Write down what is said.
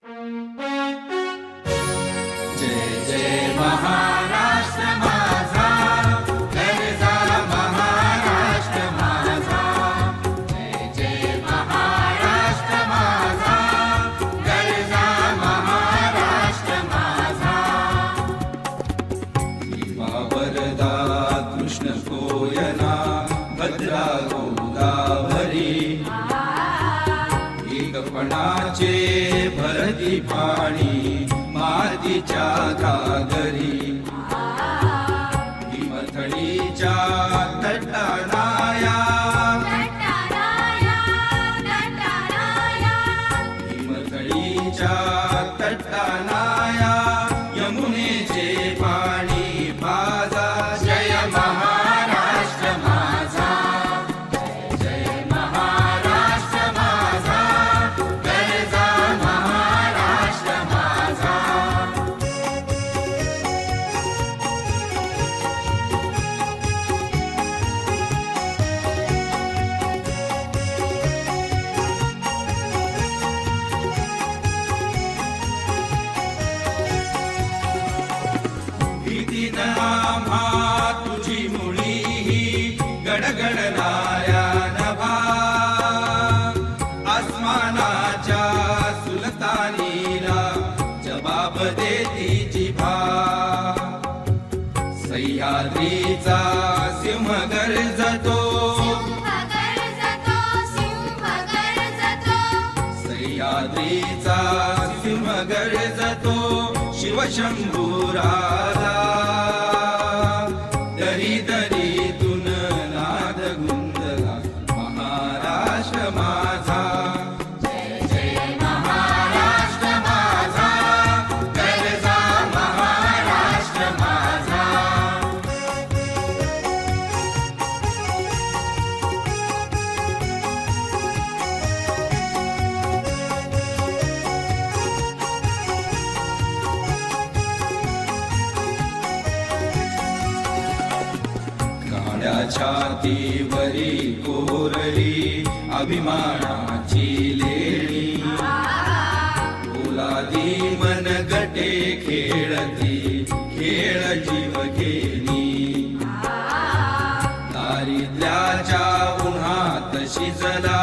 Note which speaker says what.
Speaker 1: जय जय महाराष्ट्र माझा, गरजा महाराष्ट्र माझा. जय जय महाराष्ट्र माझा, गरजा महाराष्ट्र माझा. भीमा वरदा कृष्ण कोयना भद्रा गोदावरी, एकपणाचे भरती पाणी मातीच्या घागरी. हिमथडीच्या तटानाया, हिमथडीच्या तटानाया यमुनेचे पाणी पाजा. जय महाराष्ट्र माझा, जय जय महाराष्ट्र माझा, गरजा महाराष्ट्र माझा. भीतीन आम्हा तुझी मुळी ही गडगडणाऱ्या नभा. आसमानाच्या सुलतानीला जबाब देती जिभा. सह्याद्रीचा सिंह गर्जतो, सह्याद्रीचा सिंह गर्जतो. शिवशंभुराला दरी दरीतून नाद गुंजला. महाराष्ट्र माझा, जय जय महाराष्ट्र माझा, गरजा महाराष्ट्र माझा. काळ्या छातीवरी कोरली अभिमानाची लेणी. पोलादी मनगटे खेळती खेळ जीव घेणी. दारिद्र्याच्या उन्हात शिजला